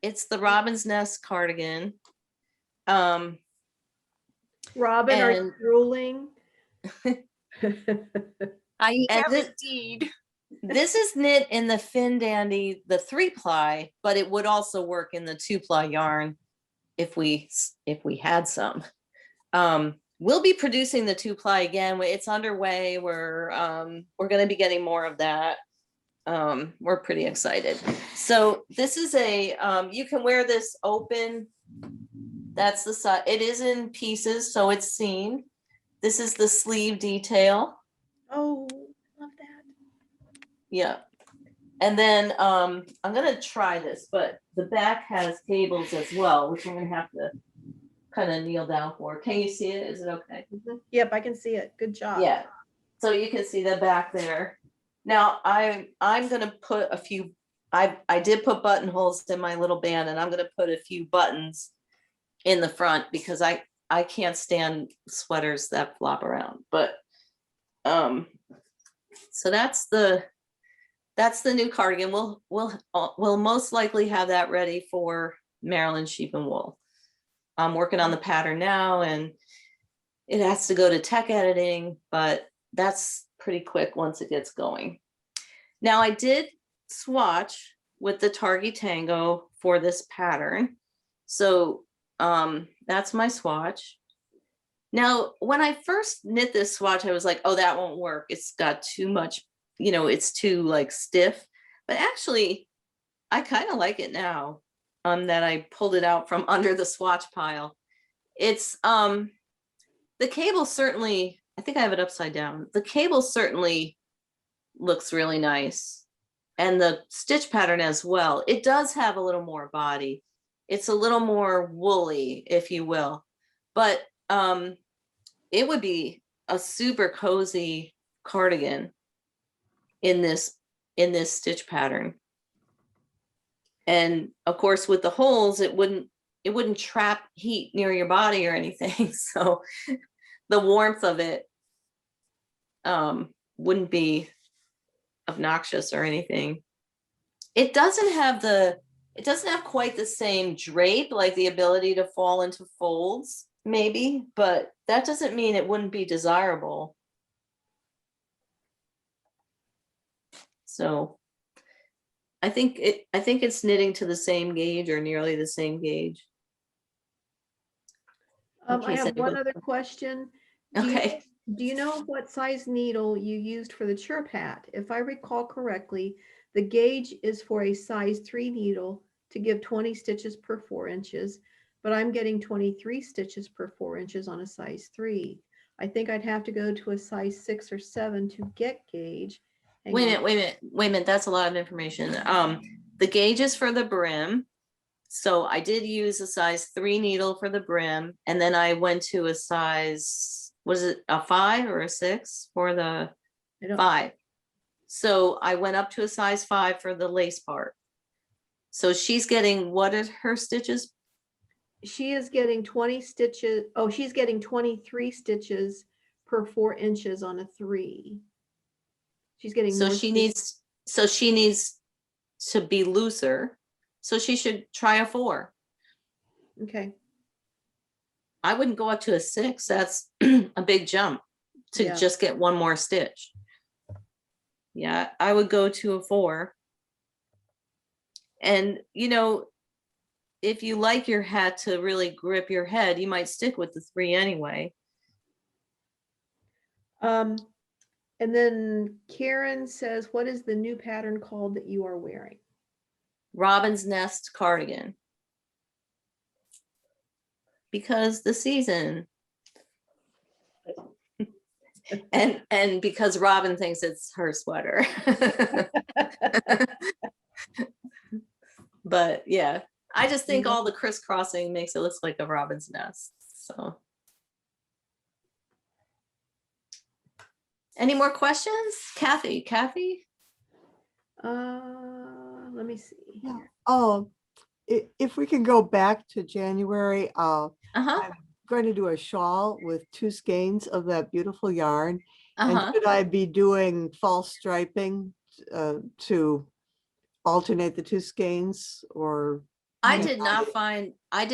It's the Robin's Nest cardigan. Robin, are you And drooling? I And have this- indeed. this is knit in the Fin Dandy, the 3-ply, but it would also work in the 2-ply yarn if we had some. We'll be producing the 2-ply again. It's underway. We're going to be getting more of that. We're pretty excited. So this is a you can wear this open. That's the side. It is in pieces, so it's seamed. This is the sleeve detail. Oh, love that. Yeah. And then I'm gonna try this, but the back has cables as well, which I'm gonna have to kind of kneel down for. Can you see it? Is it okay? Mhm. Yep, I can see it. Good job. Yeah. So you can see the back there. Now I'm gonna put a few. I did put buttonholes in my little band, and I'm gonna put a few buttons in the front because I can't stand sweaters that flop around. But so that's the new cardigan. We'll most likely have that ready for Maryland Sheep and Wool. I'm working on the pattern now, and it has to go to tech editing, but that's pretty quick once it gets going. Now I did swatch with the Targi Tango for this pattern. So that's my swatch. Now, when I first knit this swatch, I was like, oh, that won't work. It's got too much, it's too like stiff. But actually, I kind of like it now that I pulled it out from under the swatch pile. It's the cable certainly, I think I have it upside down. The cable certainly looks really nice. And the stitch pattern as well. It does have a little more body. It's a little more woolly, if you will. But it would be a super cozy cardigan in this stitch pattern. And of course, with the holes, it wouldn't trap heat near your body or anything. So the warmth of it wouldn't be obnoxious or anything. It doesn't have quite the same drape, like the ability to fall into folds, maybe, but that doesn't mean it wouldn't be desirable. So I think it's knitting to the same gauge or nearly the same gauge. I have one other question. Okay. Do you know what size needle you used for the Chirp Hat? If I recall correctly, the gauge is for a size 3 needle to give 20 stitches per 4 inches, but I'm getting 23 stitches per 4 inches on a size 3. I think I'd have to go to a size 6 or 7 to get gauge. Wait a minute. That's a lot of information. The gauge is for the brim. So I did use a size 3 needle for the brim, and then I went to a size, was it a 5 or a 6 for the 5? So I went up to a size 5 for the lace part. So she's getting, what are her stitches? She is getting 20 stitches. Oh, she's getting 23 stitches per 4 inches on a 3. She's getting So more she stitches. needs to be looser. So she should try a 4. Okay. I wouldn't go up to a 6. That's a big jump to Yeah. just get one more stitch. Yeah, I would go to a 4. And if you like your hat to really grip your head, you might stick with the 3 anyway. And then Karen says, what is the new pattern called that you are wearing? Robin's Nest cardigan. Because the season. and because Robin thinks it's her sweater. But yeah, I just think all the crisscrossing makes it look like a robin's nest. So any more questions? Kathy? Let me see. Yeah. Oh, if we can go back to January, Uh-huh. I'm going to do a shawl with 2 skeins of that beautiful yarn. Uh-huh. And should I be doing false striping to alternate the 2 skeins, or I Yeah. did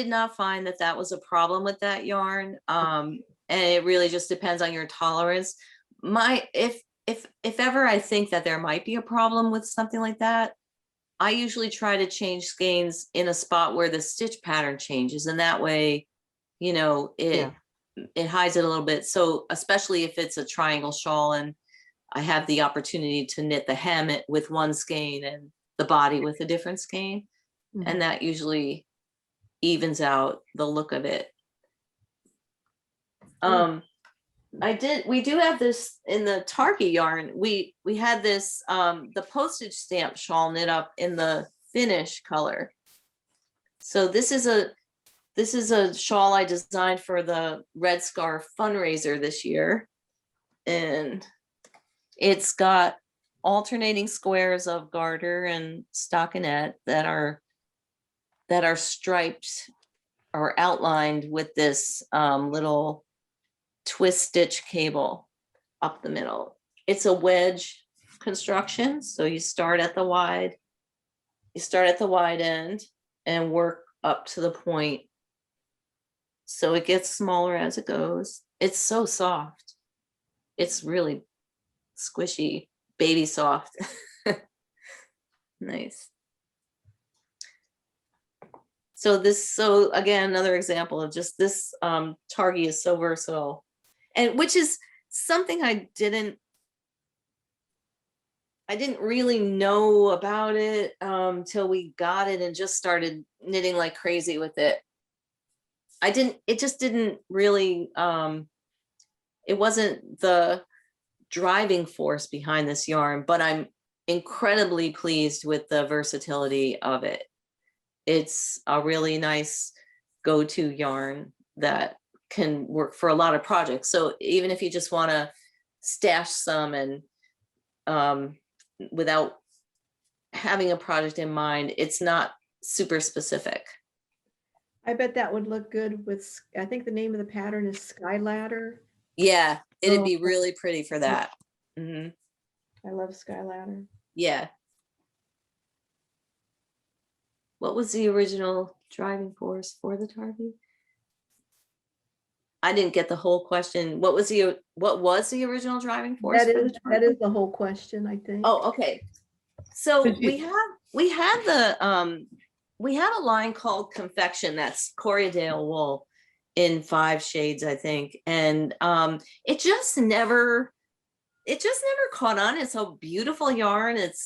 not find that that was a problem with that yarn. And it really just depends on your tolerance. If ever I think that there might be a problem with something like that, I usually try to change skeins in a spot where the stitch pattern changes, and that way, you know, Yeah. it hides it a little bit. So especially if it's a triangle shawl and I have the opportunity to knit the hem with one skein and the body with a different skein, Mhm. and that usually evens out the look of it. We do have this in the Target yarn. We had this the postage stamp shawl knit up in the finish color. So this is a shawl I designed for the Red Scarf fundraiser this year, and it's got alternating squares of garter and stockinette that are striped or outlined with this little twist stitch cable up the middle. It's a wedge construction, so you start at the wide end and work up to the point, so it gets smaller as it goes. It's so soft. It's really squishy, baby soft. Nice. So again, another example of just this Targi is so versatile, and which is something I didn't really know about it till we got it and just started knitting like crazy with it. It just didn't really, it wasn't the driving force behind this yarn, but I'm incredibly pleased with the versatility of it. It's a really nice go-to yarn that can work for a lot of projects. So even if you just want to stash some and without having a project in mind, it's not super specific. I bet that would look good with, I think the name of the pattern is Sky Ladder. Yeah, it'd Oh. be really pretty for that. Mhm. I love Sky Ladder. Yeah. What was the original driving force for the Targi? I didn't get the whole question. What was the original driving force That for is, the that Targi? is the whole question, I think. Oh, okay. So Could you- we have a line called Confection that's Corriedale wool in 5 shades, I think, and it just never caught on. It's a beautiful yarn. It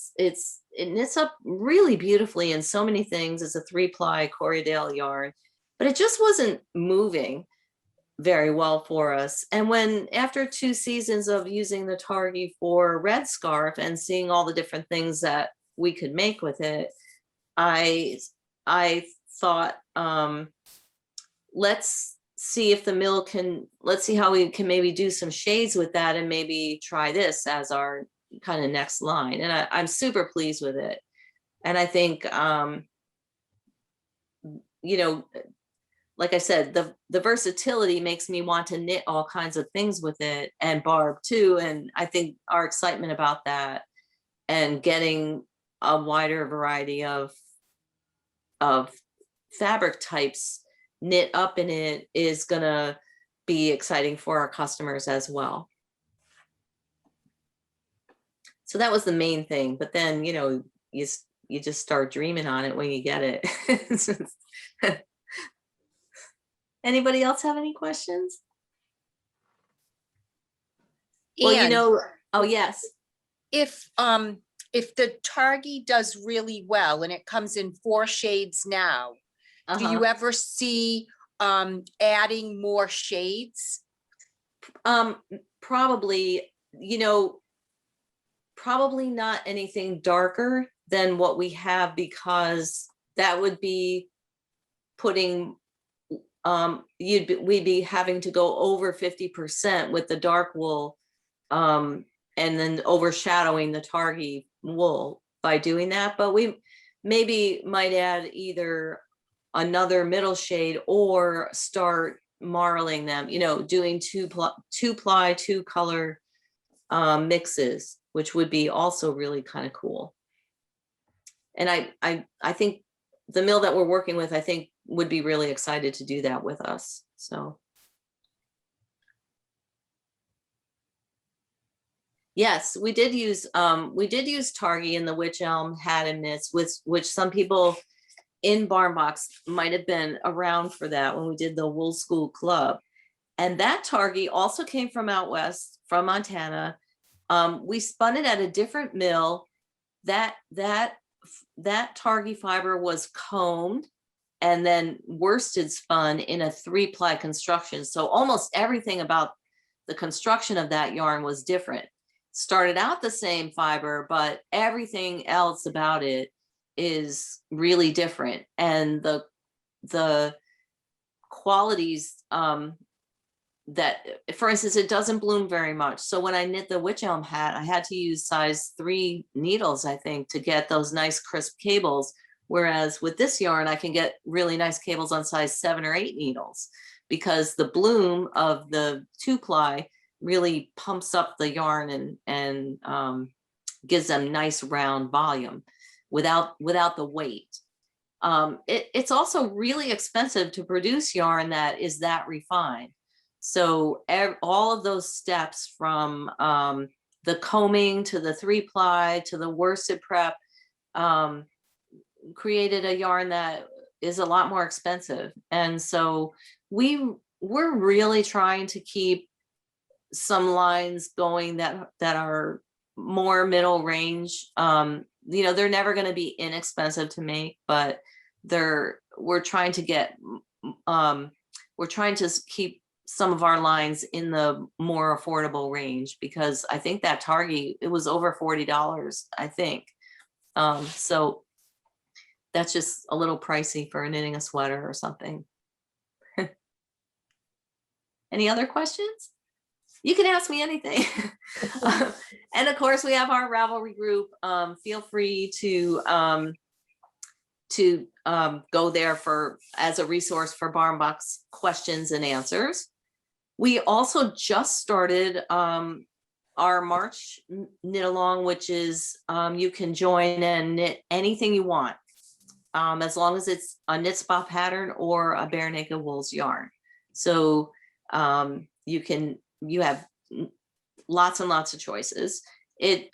knits up really beautifully in so many things. It's a 3-ply Corriedale yarn, but it just wasn't moving very well for us. And when after 2 seasons of using the Targi for Red Scarf and seeing all the different things that we could make with it, I thought, let's see how we can maybe do some shades with that and maybe try this as our kind of next line. And I'm super pleased with it. And I think, you know, like I said, the versatility makes me want to knit all kinds of things with it, and barb too. And I think our excitement about that and getting a wider variety of fabric types knit up in it is gonna be exciting for our customers as well. So that was the main thing, but then, you know, you just start dreaming on it when you get it. Anybody else have any questions? Well, you And know, oh yes. if the Targi does really well and it comes in 4 shades now, do you ever see adding more shades? Probably, you know, probably not anything darker than what we have, because that would be putting we'd be having to go over 50% with the dark wool, and then overshadowing the Targi wool by doing that. But we maybe might add either another middle shade or start marling them, you know, doing two ply 2 color mixes, which would be also really kind of cool. And I think the mill that we're working with, I think, would be really excited to do that with us. So. Yes, we did use Targhee in the Witch Elm Hat and Mitts, which some people in Barn Box might have been around for that when we did the Wool School Club. And that Targhee also came from out west, from Montana. We spun it at a different mill. That Targhee fiber was combed and then worsted spun in a 3-ply construction. So almost everything about the construction of that yarn was different. Started out the same fiber, but everything else about it is really different. And the qualities, that, for instance, it doesn't bloom very much. So when I knit the Witch Elm hat, I had to use size 3 needles, I think, to get those nice crisp cables. Whereas with this yarn, I can get really nice cables on size 7 or 8 needles, because the bloom of the 2-ply really pumps up the yarn and gives them nice round volume without the weight. It's also really expensive to produce yarn that is that refined. So all of those steps, from the combing to the 3-ply to the worsted prep, created a yarn that is a lot more expensive. And so we're really trying to keep some lines going that are more middle range. They're never going to be inexpensive to make, but we're trying to keep some of our lines in the more affordable range, because I think that Targhee, it was over $40, I think. So that's just a little pricey for knitting a sweater or something. Any other questions? You can ask me anything. And of course, we have our Ravelry group. Feel free to go there as a resource for Barn Box questions and answers. We also just started our March knit along, which is you can join and knit anything you want, as long as it's a knit spot pattern or a bare naked wools yarn. So you have lots and lots of choices.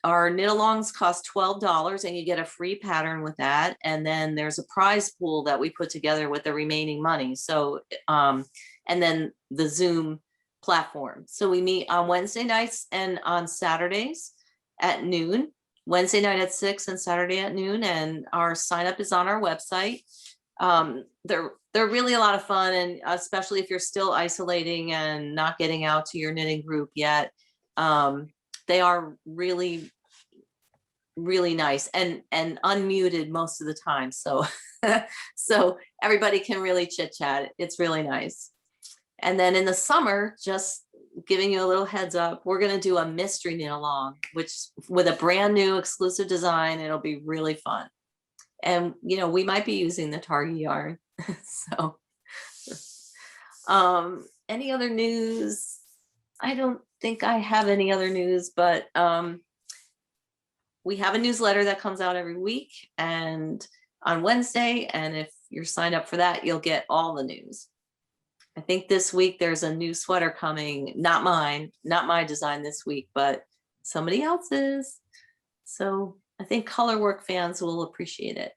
Our knit alongs cost $12 and you get a free pattern with that. And then there's a prize pool that we put together with the remaining money. So, and then the Zoom platform. So we meet on Wednesday nights and on Saturdays at noon, Wednesday night at 6 and Saturday at noon. And our sign up is on our website. They're really a lot of fun, and especially if you're still isolating and not getting out to your knitting group yet, they are really, really nice and unmuted most of the time. So, so everybody can really chit chat. It's really nice. And then in the summer, just giving you a little heads up, we're going to do a mystery knit along, which with a brand new exclusive design. It'll be really fun. And, we might be using the Targhee yarn. So, any other news? I don't think I have any other news, but we have a newsletter that comes out every week and on Wednesday. And if you're signed up for that, you'll get all the news. I think this week there's a new sweater coming, not mine, not my design this week, but somebody else's. So I think Colorwork fans will appreciate it.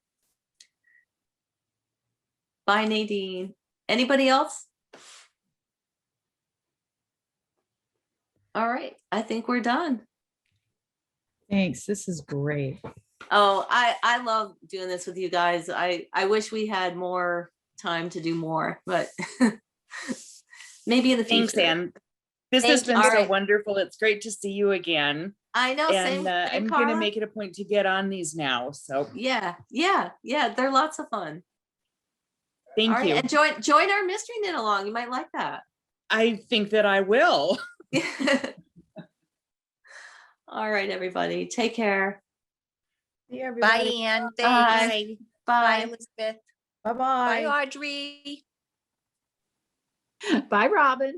Bye, Nadine. Anybody else? All right, I think we're done. Thanks. This is great. Oh, I love doing this with you guys. I wish we had more time to do more, but maybe in the future. Thanks, Anne. This has been All so right. wonderful. It's great to see you again. I know, And same I'm going to Carla. make it a point to get on these now. So Yeah, they're lots of fun. thank All right, you. and join our mystery knit along. You might like that. I think that I will. All right, everybody, take care. See you, Bye, everybody. Ann. Bye. Thanks. Bye. Bye, Elizabeth. Bye-bye. Bye, Audrey. Bye, Robin.